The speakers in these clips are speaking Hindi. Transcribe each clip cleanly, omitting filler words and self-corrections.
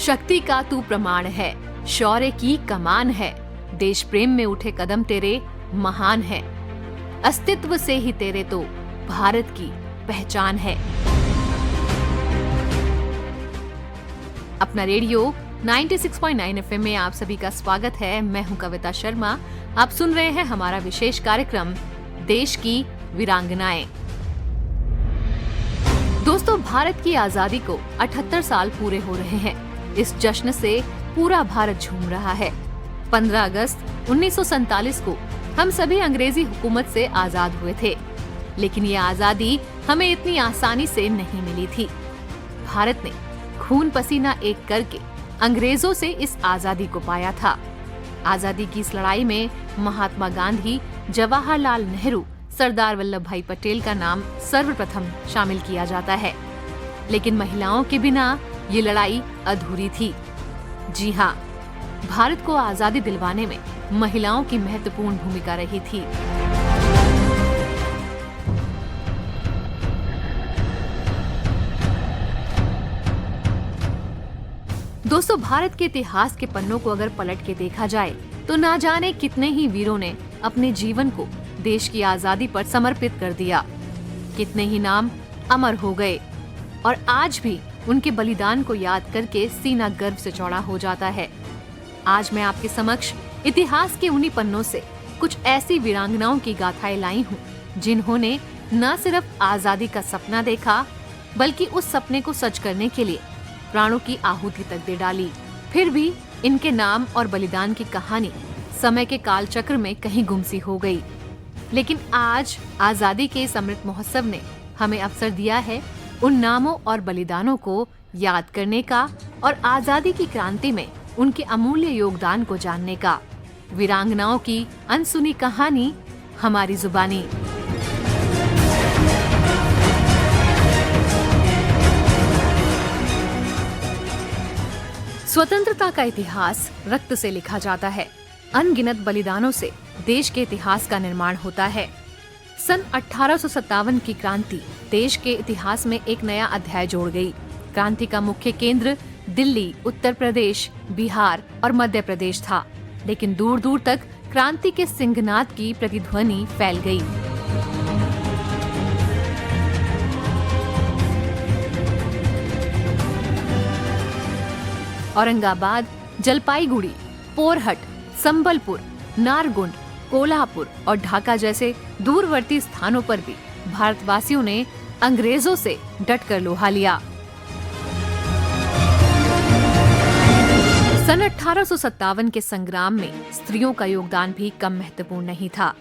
शक्ति का तू प्रमाण है, शौर्य की कमान है, देश प्रेम में उठे कदम तेरे महान है, अस्तित्व से ही तेरे तो भारत की पहचान है। अपना रेडियो 96.9 FM में आप सभी का स्वागत है। मैं हूं कविता शर्मा। आप सुन रहे हैं हमारा विशेष कार्यक्रम देश की वीरांगनाएं। दोस्तों, भारत की आजादी को 78 साल पूरे हो रहे हैं। इस जश्न से पूरा भारत झूम रहा है। 15 अगस्त 1947 को हम सभी अंग्रेजी हुकूमत से आजाद हुए थे, लेकिन ये आजादी हमें इतनी आसानी से नहीं मिली थी। भारत ने खून पसीना एक करके अंग्रेजों से इस आजादी को पाया था। आजादी की इस लड़ाई में महात्मा गांधी, जवाहरलाल नेहरू, सरदार वल्लभ भाई पटेल का नाम सर्वप्रथम शामिल किया जाता है। लेकिन महिलाओं के बिना ये लड़ाई अधूरी थी। जी हाँ, भारत को आजादी दिलवाने में महिलाओं की महत्वपूर्ण भूमिका रही थी। दोस्तों, भारत के इतिहास के पन्नों को अगर पलट के देखा जाए तो ना जाने कितने ही वीरों ने अपने जीवन को देश की आजादी पर समर्पित कर दिया। कितने ही नाम अमर हो गए और आज भी उनके बलिदान को याद करके सीना गर्व से चौड़ा हो जाता है। आज मैं आपके समक्ष इतिहास के उन्हीं पन्नों से कुछ ऐसी वीरांगनाओं की गाथाएं लाई हूँ, जिन्होंने न सिर्फ आजादी का सपना देखा, बल्कि उस सपने को सच करने के लिए प्राणों की आहुति तक दे डाली। फिर भी इनके नाम और बलिदान की कहानी समय के काल चक्र में कहीं गुमसी हो गई। लेकिन आज आजादी के इस अमृत महोत्सव ने हमें अवसर दिया है उन नामों और बलिदानों को याद करने का और आजादी की क्रांति में उनके अमूल्य योगदान को जानने का। वीरांगनाओं की अनसुनी कहानी, हमारी जुबानी। स्वतंत्रता का इतिहास रक्त से लिखा जाता है। अनगिनत बलिदानों से देश के इतिहास का निर्माण होता है। सन 1857 की क्रांति देश के इतिहास में एक नया अध्याय जोड़ गई। क्रांति का मुख्य केंद्र दिल्ली, उत्तर प्रदेश, बिहार और मध्य प्रदेश था, लेकिन दूर दूर तक क्रांति के सिंहनाद की प्रतिध्वनि फैल गई। औरंगाबाद, जलपाईगुड़ी, पोरहट, संबलपुर, नारगुंड, कोल्हापुर और ढाका जैसे दूरवर्ती स्थानों पर भी भारतवासियों ने अंग्रेजों से डटकर लोहा लिया। सन 1857 के संग्राम में स्त्रियों का योगदान भी कम महत्वपूर्ण नहीं था।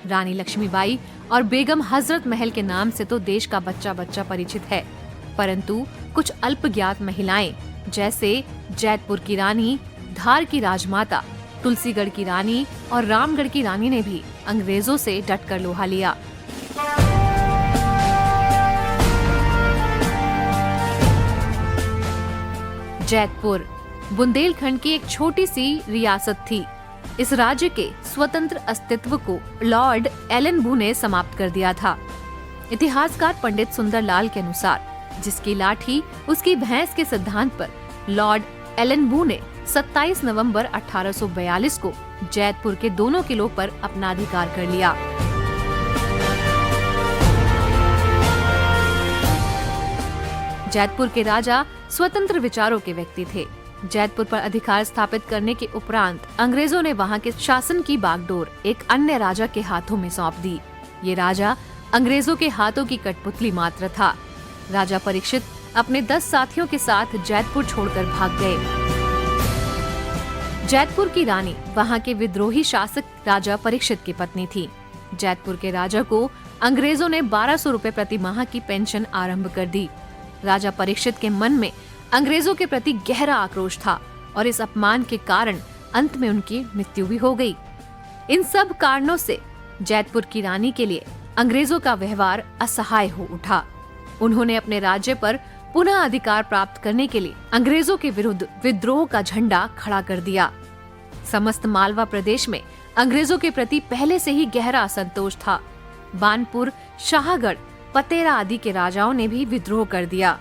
रानी लक्ष्मीबाई और बेगम हजरत महल के नाम से तो देश का बच्चा बच्चा परिचित है, परंतु कुछ अल्पज्ञात महिलाएं जैसे जैतपुर की रानी, धार की राजमाता, तुलसीगढ़ की रानी और रामगढ़ की रानी ने भी अंग्रेजों से डटकर लोहा लिया। जैतपुर बुंदेलखंड की एक छोटी सी रियासत थी। इस राज्य के स्वतंत्र अस्तित्व को लॉर्ड एलनबू ने समाप्त कर दिया था। इतिहासकार पंडित सुंदरलाल के अनुसार जिसकी लाठी उसकी भैंस के सिद्धांत पर लॉर्ड एलनबू ने 27 नवंबर 1842 को जैतपुर के दोनों किलों पर अपना अधिकार कर लिया। जैतपुर के राजा स्वतंत्र विचारों के व्यक्ति थे। जैतपुर पर अधिकार स्थापित करने के उपरांत अंग्रेजों ने वहां के शासन की बागडोर एक अन्य राजा के हाथों में सौंप दी। ये राजा अंग्रेजों के हाथों की कठपुतली मात्र था। राजा परीक्षित अपने 10 साथियों के साथ जैतपुर छोड़कर भाग गए। जैतपुर की रानी वहां के विद्रोही शासक राजा परीक्षित की पत्नी थी। जैतपुर के राजा को अंग्रेजों ने 1200 रुपए प्रति माह की पेंशन आरंभ कर दी। राजा परीक्षित के मन में अंग्रेजों के प्रति गहरा आक्रोश था और इस अपमान के कारण अंत में उनकी मृत्यु भी हो गई। इन सब कारणों से जैतपुर की रानी के लिए अंग्रेजों का व्यवहार असहाय हो उठा। उन्होंने अपने राज्य पर पुनः अधिकार प्राप्त करने के लिए अंग्रेजों के विरुद्ध विद्रोह का झंडा खड़ा कर दिया। समस्त मालवा प्रदेश में अंग्रेजों के प्रति पहले से ही गहरा असंतोष था। बानपुर, शाहगढ़, पतेरा आदि के राजाओं ने भी विद्रोह कर दिया।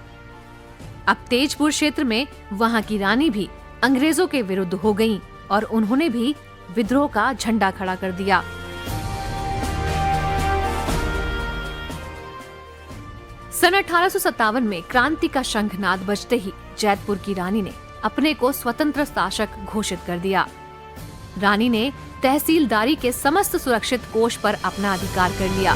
अब तेजपुर क्षेत्र में वहाँ की रानी भी अंग्रेजों के विरुद्ध हो गईं और उन्होंने भी विद्रोह का झंडा खड़ा कर दिया। सन 1857 में क्रांति का शंखनाद बजते ही जैतपुर की रानी ने अपने को स्वतंत्र शासक घोषित कर दिया। रानी ने तहसीलदारी के समस्त सुरक्षित कोष पर अपना अधिकार कर लिया।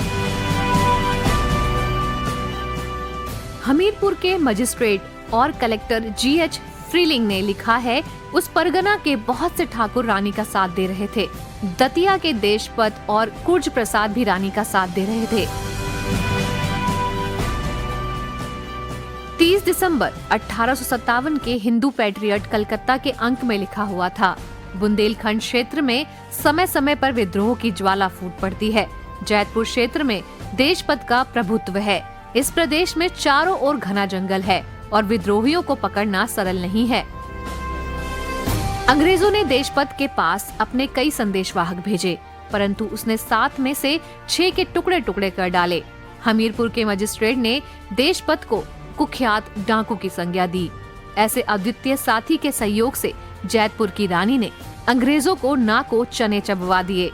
हमीरपुर के मजिस्ट्रेट और कलेक्टर G.H. फ्रीलिंग ने लिखा है, उस परगना के बहुत से ठाकुर रानी का साथ दे रहे थे। दतिया के देशपत और कुर्ज प्रसाद भी रानी का साथ दे रहे थे। 30 दिसंबर 1857 के हिंदू पैट्रियट कलकत्ता के अंक में लिखा हुआ था, बुंदेलखंड क्षेत्र में समय समय पर विद्रोह की ज्वाला फूट पड़ती है। जैतपुर क्षेत्र में देशपत का प्रभुत्व है। इस प्रदेश में चारों ओर घना जंगल है और विद्रोहियों को पकड़ना सरल नहीं है। अंग्रेजों ने देशपत के पास अपने कई संदेशवाहक भेजे, परंतु उसने 7 में से 6 के टुकड़े टुकड़े कर डाले। हमीरपुर के मजिस्ट्रेट ने देशपत को कुख्यात डाकू की संज्ञा दी। ऐसे अद्वितीय साथी के सहयोग से जैतपुर की रानी ने अंग्रेजों को नाको चने चबवा दिए।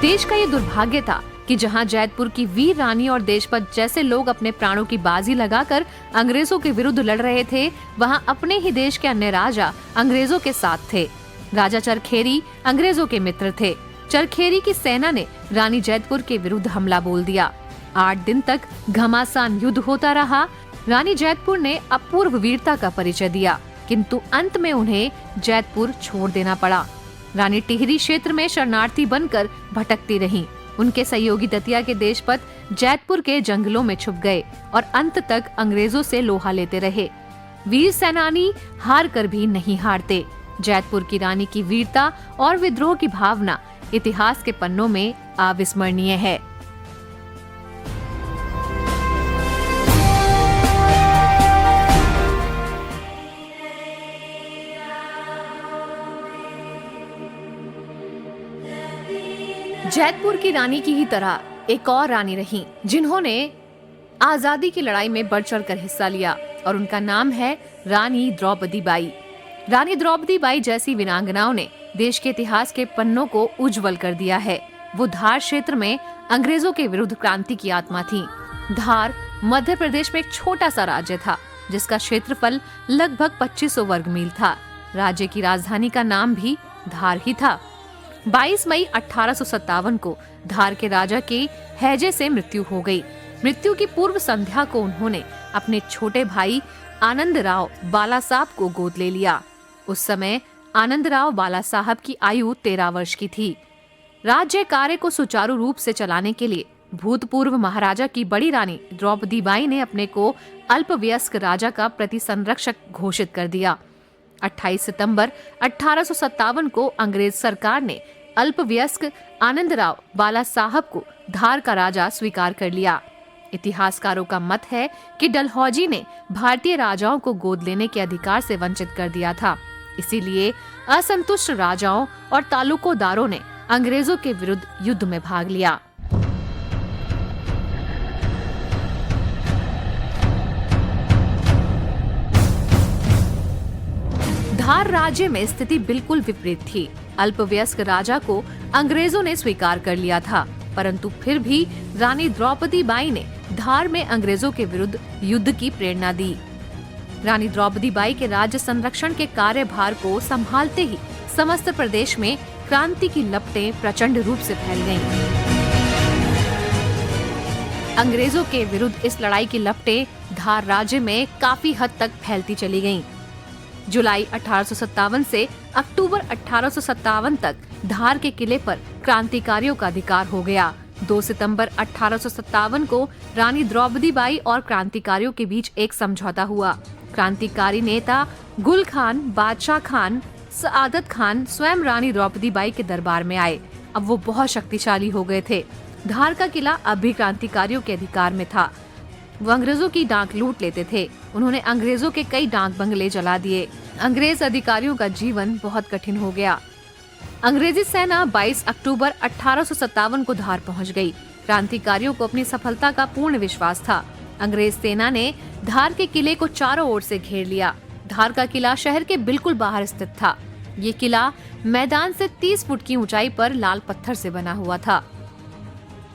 देश का ये दुर्भाग्य था कि जहां जैतपुर की वीर रानी और देशपत जैसे लोग अपने प्राणों की बाजी लगाकर अंग्रेजों के विरुद्ध लड़ रहे थे, वहां अपने ही देश के अन्य राजा अंग्रेजों के साथ थे। राजा चरखेरी अंग्रेजों के मित्र थे। चरखेरी की सेना ने रानी जैतपुर के विरुद्ध हमला बोल दिया। 8 दिन तक घमासान युद्ध होता रहा। रानी जैतपुर ने अपूर्व वीरता का परिचय दिया, किंतु अंत में उन्हें जैतपुर छोड़ देना पड़ा। रानी टिहरी क्षेत्र में शरणार्थी बनकर भटकती रहीं। उनके सहयोगी दतिया के देशपत जैतपुर के जंगलों में छुप गए और अंत तक अंग्रेजों से लोहा लेते रहे। वीर सेनानी हार कर भी नहीं हारते। जैतपुर की रानी की वीरता और विद्रोह की भावना इतिहास के पन्नों में अविस्मरणीय है। जैतपुर की रानी की ही तरह एक और रानी रही जिन्होंने आजादी की लड़ाई में बढ़ चढ़ कर हिस्सा लिया, और उनका नाम है रानी द्रौपदी बाई। रानी द्रौपदी बाई जैसी वीरांगनाओं ने देश के इतिहास के पन्नों को उज्जवल कर दिया है। वो धार क्षेत्र में अंग्रेजों के विरुद्ध क्रांति की आत्मा थी। धार मध्य प्रदेश में एक छोटा सा राज्य था जिसका क्षेत्रफल लगभग 2500 वर्ग मील था। राज्य की राजधानी का नाम भी धार ही था। 22 मई 1857 को धार के राजा के हैजे से मृत्यु हो गई। मृत्यु की पूर्व संध्या को उन्होंने अपने छोटे भाई आनंदराव बालासाहब को गोद ले लिया। उस समय आनंदराव बालासाहब की आयु 13 वर्ष की थी। राज्य कार्य को सुचारू रूप से चलाने के लिए भूतपूर्व महाराजा की बड़ी रानी द्रौपदी बाई ने अपने को अल्पवयस्क राजा का प्रतिसंरक्षक घोषित कर दिया। 28 सितंबर 1857 को अंग्रेज सरकार ने अल्पवयस्क आनंदराव बालासाहब को धार का राजा स्वीकार कर लिया। इतिहासकारों का मत है कि डलहौजी ने भारतीय राजाओं को गोद लेने के अधिकार से वंचित कर दिया था। इसीलिए असंतुष्ट राजाओं और तालुकोदारों ने अंग्रेजों के विरुद्ध युद्ध में भाग लिया। धार राज्य में स्थिति बिल्कुल विपरीत थी। अल्पवयस्क राजा को अंग्रेजों ने स्वीकार कर लिया था, परंतु फिर भी रानी द्रौपदी बाई ने धार में अंग्रेजों के विरुद्ध युद्ध की प्रेरणा दी। रानी द्रौपदी बाई के राज्य संरक्षण के कार्यभार को संभालते ही समस्त प्रदेश में क्रांति की लपटें प्रचंड रूप से फैल गईं। अंग्रेजों के विरुद्ध इस लड़ाई की लपटें धार राज्य में काफी हद तक फैलती चली गईं। जुलाई 1857 से अक्टूबर 1857 तक धार के किले पर क्रांतिकारियों का अधिकार हो गया। 2 सितंबर 1857 को रानी द्रौपदी बाई और क्रांतिकारियों के बीच एक समझौता हुआ। क्रांतिकारी नेता गुल खान, बादशाह खान, सआदत खान स्वयं रानी द्रौपदी बाई के दरबार में आए। अब वो बहुत शक्तिशाली हो गए थे। धार का किला अब भी क्रांतिकारियों के अधिकार में था। वो अंग्रेजों की डाक लूट लेते थे। उन्होंने अंग्रेजों के कई डाक बंगले जला दिए। अंग्रेज अधिकारियों का जीवन बहुत कठिन हो गया। अंग्रेजी सेना 22 अक्टूबर 1857 को धार पहुंच गई। क्रांतिकारियों को अपनी सफलता का पूर्ण विश्वास था। अंग्रेज सेना ने धार के किले को चारों ओर से घेर लिया। धार का किला शहर के बिल्कुल बाहर स्थित था। ये किला मैदान से 30 फुट की ऊंचाई पर लाल पत्थर से बना हुआ था।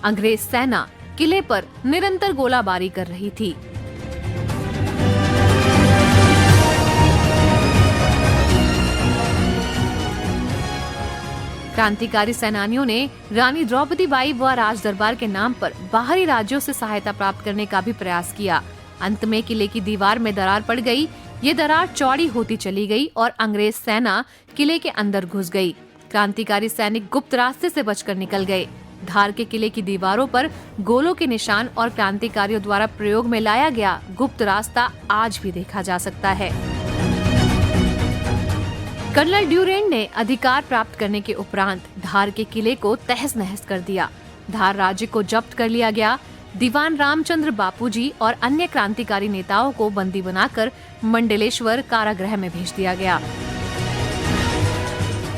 अंग्रेज सेना किले पर निरंतर गोलाबारी कर रही थी। क्रांतिकारी सेनानियों ने रानी द्रौपदी बाई व राज दरबार के नाम पर बाहरी राज्यों से सहायता प्राप्त करने का भी प्रयास किया। अंत में किले की दीवार में दरार पड़ गई। ये दरार चौड़ी होती चली गई और अंग्रेज सेना किले के अंदर घुस गई। क्रांतिकारी सैनिक गुप्त रास्ते से बचकर निकल गए। धार के किले की दीवारों पर गोलों के निशान और क्रांतिकारियों द्वारा प्रयोग में लाया गया गुप्त रास्ता आज भी देखा जा सकता है। कर्नल ड्यूरेंट ने अधिकार प्राप्त करने के उपरांत धार के किले को तहस नहस कर दिया। धार राज्य को जब्त कर लिया गया। दीवान रामचंद्र बापूजी और अन्य क्रांतिकारी नेताओं को बंदी बनाकर मंडलेश्वर कारागृह में भेज दिया गया।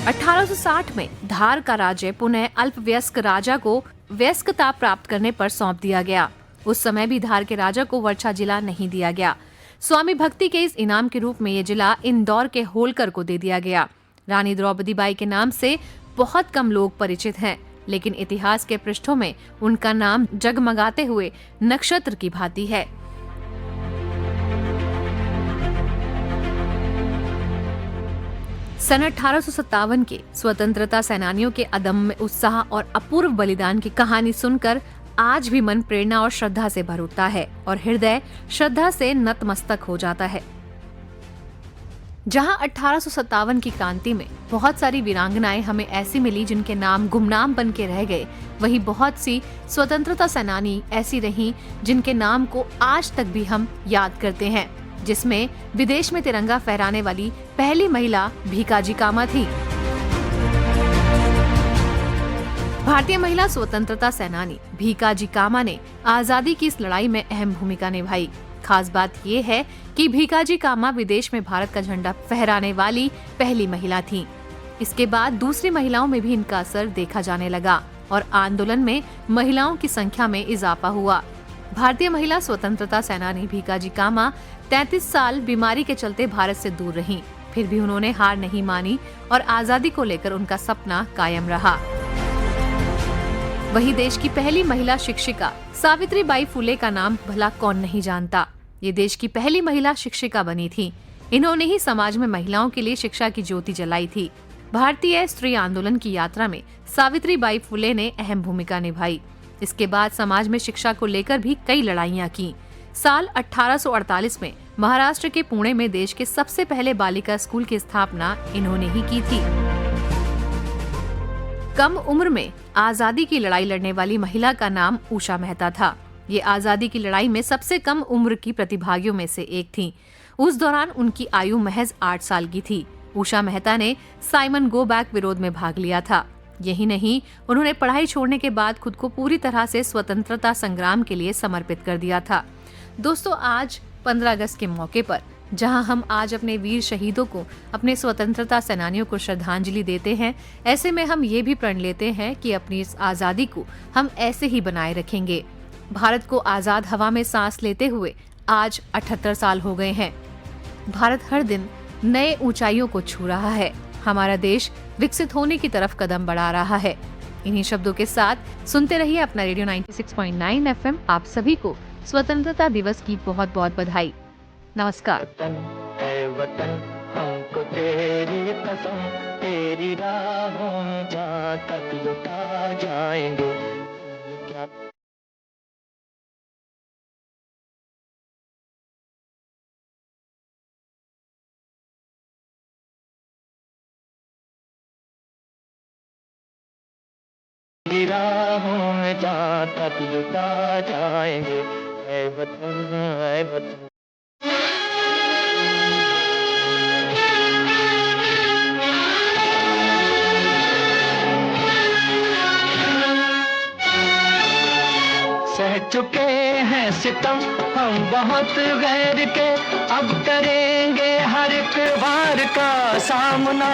1860 में धार का राज्य पुनः अल्पवयस्क राजा को वयस्कता प्राप्त करने पर सौंप दिया गया। उस समय भी धार के राजा को वर्षा जिला नहीं दिया गया। स्वामी भक्ति के इस इनाम के रूप में ये जिला इंदौर के होलकर को दे दिया गया। रानी द्रौपदी बाई के नाम से बहुत कम लोग परिचित हैं, लेकिन इतिहास के पृष्ठों में उनका नाम जगमगाते हुए नक्षत्र की भांति है। सन 1857 के स्वतंत्रता सेनानियों के अदम्य उत्साह और अपूर्व बलिदान की कहानी सुनकर आज भी मन प्रेरणा और श्रद्धा से भर उठता है और हृदय श्रद्धा से नतमस्तक हो जाता है। जहां 1857 की क्रांति में बहुत सारी वीरांगनाएं हमें ऐसी मिली जिनके नाम गुमनाम बन के रह गए, वहीं बहुत सी स्वतंत्रता सेनानी ऐसी रहीं जिनके नाम को आज तक भी हम याद करते हैं, जिसमें विदेश में तिरंगा फहराने वाली पहली महिला भीकाजी कामा थी। भारतीय महिला स्वतंत्रता सेनानी भीकाजी कामा ने आजादी की इस लड़ाई में अहम भूमिका निभाई। खास बात ये है कि भीकाजी कामा विदेश में भारत का झंडा फहराने वाली पहली महिला थीं। इसके बाद दूसरी महिलाओं में भी इनका असर देखा जाने लगा और आंदोलन में महिलाओं की संख्या में इजाफा हुआ। भारतीय महिला स्वतंत्रता सेनानी भीकाजी कामा 33 साल बीमारी के चलते भारत से दूर रहीं। फिर भी उन्होंने हार नहीं मानी और आजादी को लेकर उनका सपना कायम रहा। वही देश की पहली महिला शिक्षिका सावित्रीबाई फुले का नाम भला कौन नहीं जानता। ये देश की पहली महिला शिक्षिका बनी थी। इन्होंने ही समाज में महिलाओं के लिए शिक्षा की ज्योति जलाई थी। भारतीय स्त्री आंदोलन की यात्रा में सावित्रीबाई फुले ने अहम भूमिका निभाई। इसके बाद समाज में शिक्षा को लेकर भी कई लड़ाइयाँ की। साल 1848 में महाराष्ट्र के पुणे में देश के सबसे पहले बालिका स्कूल की स्थापना इन्होंने ही की थी। कम उम्र में आजादी की लड़ाई लड़ने वाली महिला का नाम उषा मेहता था। ये आजादी की लड़ाई में सबसे कम उम्र की प्रतिभागियों में से एक थीं। उस दौरान उनकी आयु महज 8 साल की थी। उषा मेहता ने साइमन गो बैक विरोध में भाग लिया था। यही नहीं, उन्होंने पढ़ाई छोड़ने के बाद खुद को पूरी तरह से स्वतंत्रता संग्राम के लिए समर्पित कर दिया था। दोस्तों, आज 15 अगस्त के मौके पर जहां हम आज अपने वीर शहीदों को, अपने स्वतंत्रता सेनानियों को श्रद्धांजलि देते हैं, ऐसे में हम ये भी प्रण लेते हैं कि अपनी इस आजादी को हम ऐसे ही बनाए रखेंगे। भारत को आजाद हवा में सांस लेते हुए आज 78 साल हो गए हैं। भारत हर दिन नए ऊंचाइयों को छू रहा है। हमारा देश विकसित होने की तरफ कदम बढ़ा रहा है। इन्हीं शब्दों के साथ सुनते रहिए अपना रेडियो 96.9 FM। आप सभी को स्वतंत्रता दिवस की बहुत बहुत बधाई। नमस्कार। वतन हमको तेरी कसम, तेरी राहों में जहाँ तक लुटा जाएंगे। तेरी राहों में जहाँ तक लुटा जाएंगे। ऐ वतन, ऐ वतन। सह चुके हैं सितम हम बहुत गैर के, अब करेंगे हर एक वार का सामना।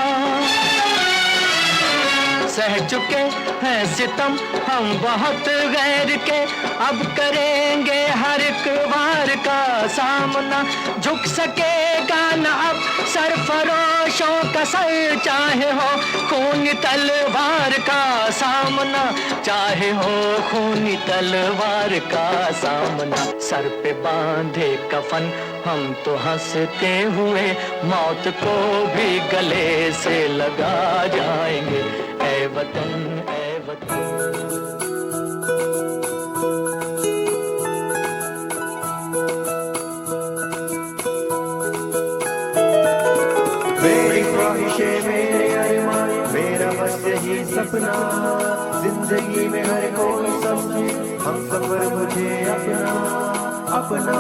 सह चुके हैं सितम हम बहुत गैर के, अब करेंगे हर एक वार का सामना। झुक सकेगा न अब सरफरोशों का सर, चाहे हो खूनी तलवार का सामना, चाहे हो खूनी तलवार का सामना। सर पे बांधे कफन हम तो हंसते हुए मौत को भी गले से लगा जाएंगे। ऐ वतन ऐ वतन। मेरी ख्वाहिशें मेरे अरमान मेरा बस यही सपना, जिंदगी में हर कोई समझे हम सफर मुझे अपना अपना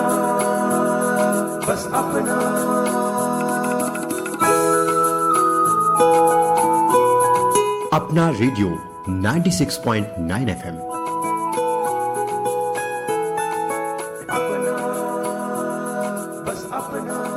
बस अपना। अपना रेडियो 96.9 FM। अपना बस अपना।